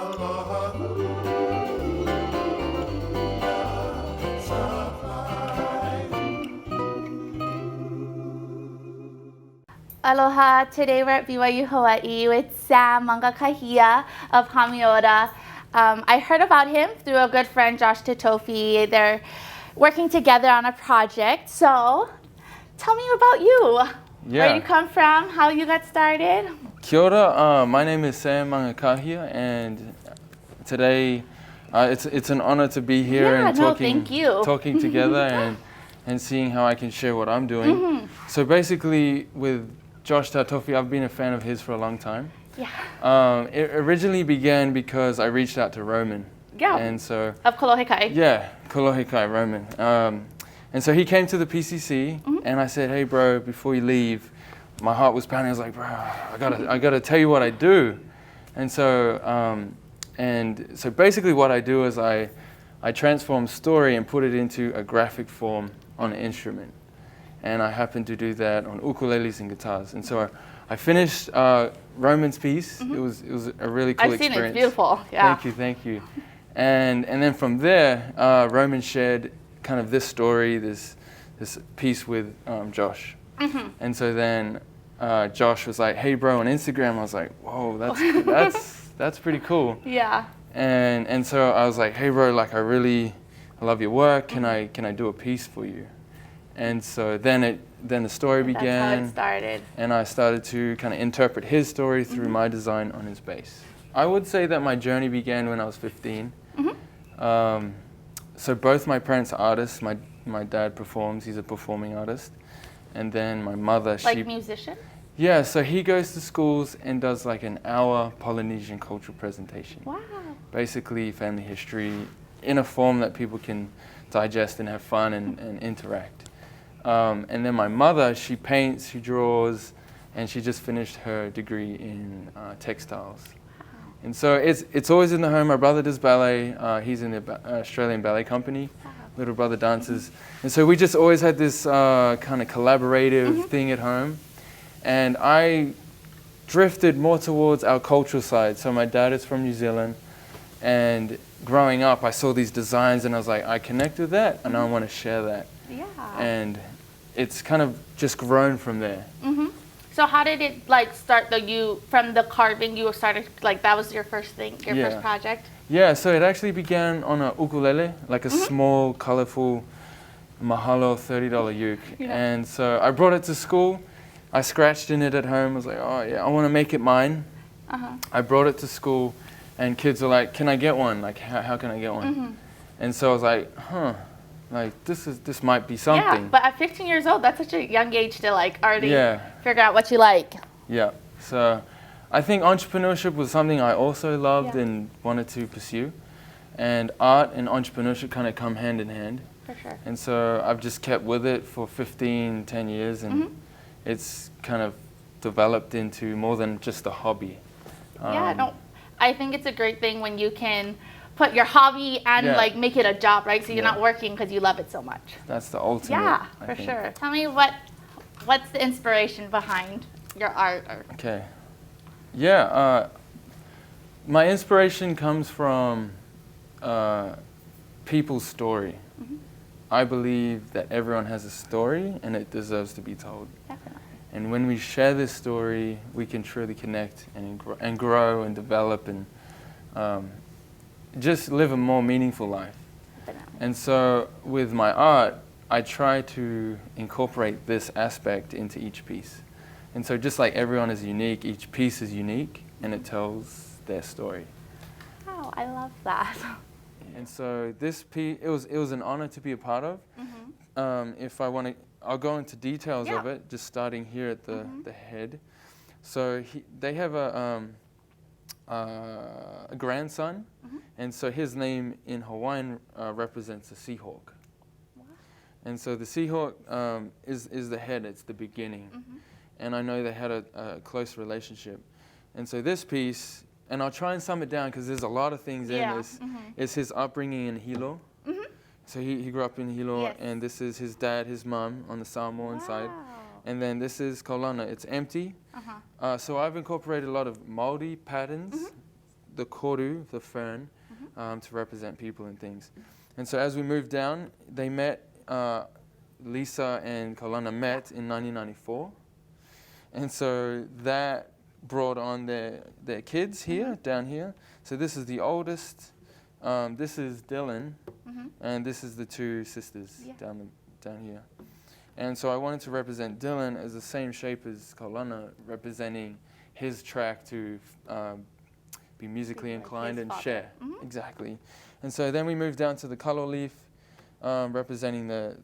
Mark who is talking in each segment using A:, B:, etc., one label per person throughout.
A: Aloha, today we're at BYU Hawai'i with Sam Mangakahia of Hamiora. I heard about him through a good friend, Josh Titofi. They're working together on a project. So tell me about you. Where you come from, how you got started.
B: Kia ora, my name is Sam Mangakahia, and today it's an honor to be here and talking together and seeing how I can share what I'm doing. So basically with Josh Titofi, I've been a fan of his for a long time. It originally began because I reached out to Roman. And so
A: of Kolohekai.
B: Yeah, Kolohekai, Roman. And so he came to the PCC, and I said, hey bro, before you leave, my heart was pounding. I was like, bro, I gotta tell you what I do. And so basically what I do is I transform story and put it into a graphic form on an instrument. And I happen to do that on ukuleles and guitars. And so I finished Roman's piece. It was a really cool experience.
A: I've seen it, it's beautiful. Yeah.
B: Thank you. And then from there, Roman shared kind of this story, this piece with Josh. And so then Josh was like, hey bro, on Instagram. I was like, whoa, that's pretty cool.
A: Yeah.
B: And so I was like, hey bro, like I love your work. Can I do a piece for you? And so then the story began.
A: That's how it started.
B: And I started to kind of interpret his story through my design on his bass. I would say that my journey began when I was 15. So both my parents are artists. My dad performs, he's a performing artist. And then my mother,
A: Like musician?
B: Yeah, so he goes to schools and does like an hour Polynesian cultural presentation.
A: Wow.
B: Basically family history in a form that people can digest and have fun and interact. And then my mother, she paints, she draws, and she just finished her degree in textiles. And so it's always in the home. My brother does ballet. He's in the Australian Ballet Company. Little brother dances. And so we just always had this kind of collaborative thing at home. And I drifted more towards our cultural side. So my dad is from New Zealand. And growing up, I saw these designs and I was like, I connect with that and I want to share that.
A: Yeah.
B: And it's kind of just grown from there.
A: So how did it like start? From the carving, you started like that was your first thing, your first project?
B: Yeah, so it actually began on a ukulele, like a small, colorful mahalo $30 uke. And so I brought it to school. I scratched in it at home. I was like, oh yeah, I want to make it mine. I brought it to school and kids were like, can I get one? Like, how can I get one? And so I was like, like this might be something.
A: Yeah, but at 15 years old, that's such a young age to like already figure out what you like.
B: Yeah, so I think entrepreneurship was something I also loved and wanted to pursue. And art and entrepreneurship kind of come hand in hand.
A: For sure.
B: And so I've just kept with it for 10 years and it's kind of developed into more than just a hobby.
A: I think it's a great thing when you can put your hobby and like make it a job, right? So you're not working because you love it so much.
B: That's the ultimate.
A: Yeah, for sure. Tell me what's the inspiration behind your art?
B: Okay. Yeah, my inspiration comes from people's story. I believe that everyone has a story and it deserves to be told.
A: Definitely.
B: And when we share this story, we can truly connect and grow and develop and just live a more meaningful life.
A: Definitely.
B: And so with my art, I try to incorporate this aspect into each piece. And so just like everyone is unique, each piece is unique and it tells their story.
A: Wow, I love that.
B: And so this piece, it was an honor to be a part of. If I want to, I'll go into details of it, just starting here at the head. So they have a grandson, and so his name in Hawaiian represents a seahawk. Wow. And so the seahawk is the head, it's the beginning. And I know they had a close relationship. And so this piece, and I'll try and sum it down because there's a lot of things in this, is his upbringing in Hilo. So he grew up in Hilo, and this is his dad, his mom on the Samoan side. And then this is Kaulana, it's empty. So I've incorporated a lot of Maori patterns the koru, the fern, to represent people and things. And so as we moved down, they met, Lisa and Kaulana met in 1994. And so that brought on their kids here, down here. So this is the oldest, this is Dylan, and this is the two sisters down here. And so I wanted to represent Dylan as the same shape as Kaulana, representing his track to be musically inclined and share. Exactly. And so then we moved down to the kalo leaf, representing the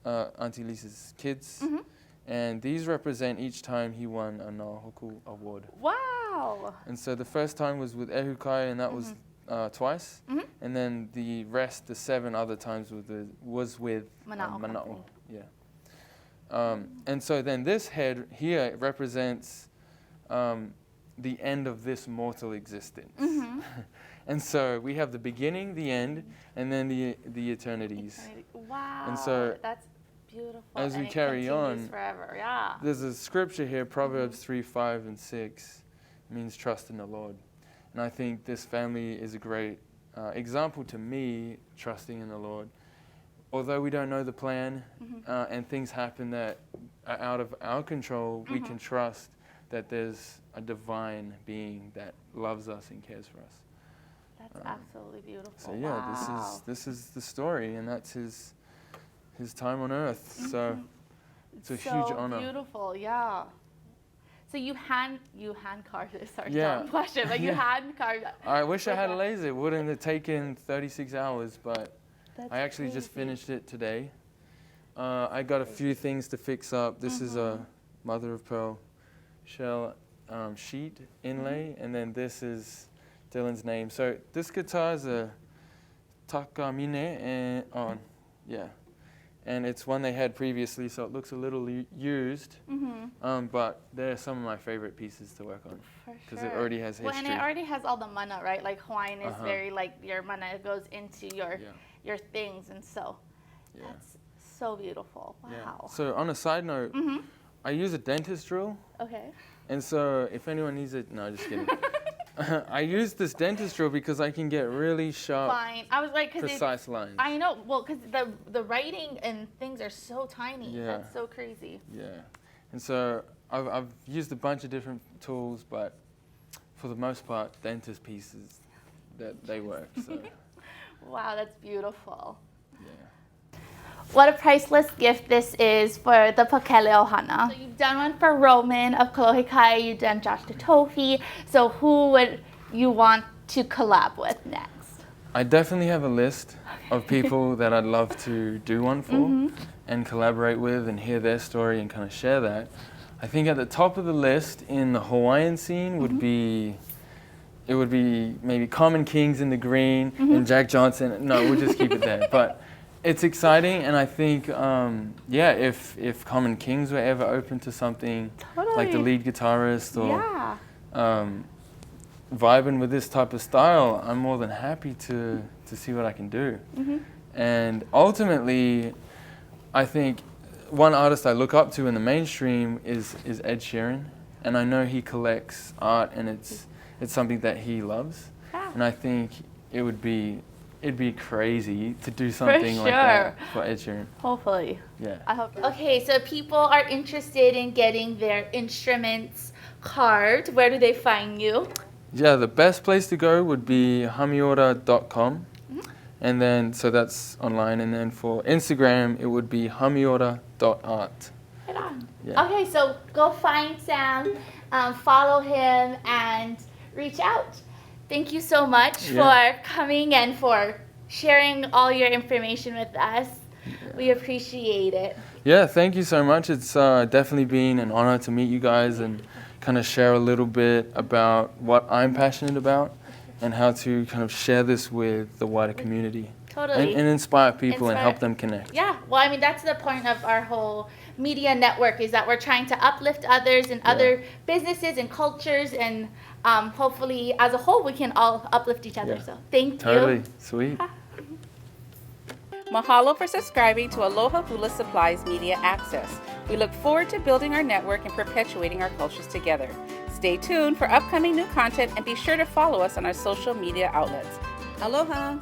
B: Auntie Lisa's kids. And these represent each time he won a Nahoku award.
A: Wow.
B: And so the first time was with Ehukai, and that was twice. And then the rest, the 7 other times, was with Mana'o. Yeah. And so then this head here represents the end of this mortal existence. And so we have the beginning, the end, and then the eternities.
A: Wow.
B: And so
A: that's beautiful.
B: as
A: and
B: we
A: it
B: carry on,
A: continues forever. Yeah.
B: there's a scripture here, Proverbs 3, 5, and 6, means trust in the Lord. And I think this family is a great example to me, trusting in the Lord. Although we don't know the plan and things happen that are out of our control, we can trust that there's a divine being that loves us and cares for us.
A: That's absolutely beautiful.
B: So yeah, this is the story, and that's his time on earth. So it's a huge honor.
A: Beautiful, yeah. So you hand carved this. Sorry,
B: Yeah.
A: dumb question, but you hand carved.
B: I wish I had a laser. It wouldn't have taken 36 hours, but
A: That's
B: I actually just
A: crazy.
B: finished it today. I got a few things to fix up. This is a mother of pearl shell sheet inlay, and then this is Dylan's name. So this guitar is a Takamine, and it's one they had previously, so it looks a little used. But they're some of my favorite pieces to work on because it already has history.
A: Well, and it already has all the mana, right? Like Hawaiian is very like your mana goes into your things, and so that's so beautiful. Wow.
B: Yeah. So on a side note, I use a dentist drill.
A: Okay.
B: And so if anyone needs it, no, just kidding. I use this dentist drill because I can get really sharp,
A: I was like,
B: precise lines.
A: I know, well, because the writing and things are so tiny.
B: Yeah.
A: That's so crazy.
B: Yeah. And so I've used a bunch of different tools, but for the most part, dentist pieces, they work. So.
A: Wow, that's beautiful.
B: Yeah.
A: What a priceless gift this is for the Pakele Ohana. So you've done one for Roman of Kolohikai, you've done Josh Tofi. So who would you want to collab with next?
B: I definitely have a list of people that I'd love to do one for and collaborate with and hear their story and kind of share that. I think at the top of the list in the Hawaiian scene would be, it would be maybe Common Kings in the green and Jack Johnson. No, we'll just keep it there. But it's exciting, and I think, if Common Kings were ever open to something like the lead guitarist or vibing with this type of style, I'm more than happy to see what I can do. And ultimately, I think one artist I look up to in the mainstream is Ed Sheeran, and I know he collects art, and it's something that he loves, and I think it'd be crazy to do something like that for Ed Sheeran.
A: Hopefully.
B: Yeah.
A: I hope. Okay, so people are interested in getting their instruments carved. Where do they find you?
B: Yeah, the best place to go would be hamiora.com. And then, so that's online. And then for Instagram, it would be hamiora.art.
A: Right on.
B: Yeah.
A: Okay, so go find Sam, follow him, and reach out. Thank you so much for coming and for sharing all your information with us. We appreciate it.
B: Yeah, thank you so much. It's definitely been an honor to meet you guys and kind of share a little bit about what I'm passionate about and how to kind of share this with the wider community.
A: Totally.
B: And inspire people and help them connect.
A: Yeah, well, I mean, that's the point of our whole media network, is that we're trying to uplift others and other businesses and cultures, and hopefully, as a whole, we can all uplift each other.
B: Yeah.
A: So thank you.
B: Totally. Sweet.
C: Mahalo for subscribing to Aloha Hula Supplies Media Access. We look forward to building our network and perpetuating our cultures together. Stay tuned for upcoming new content and be sure to follow us on our social media outlets. Aloha!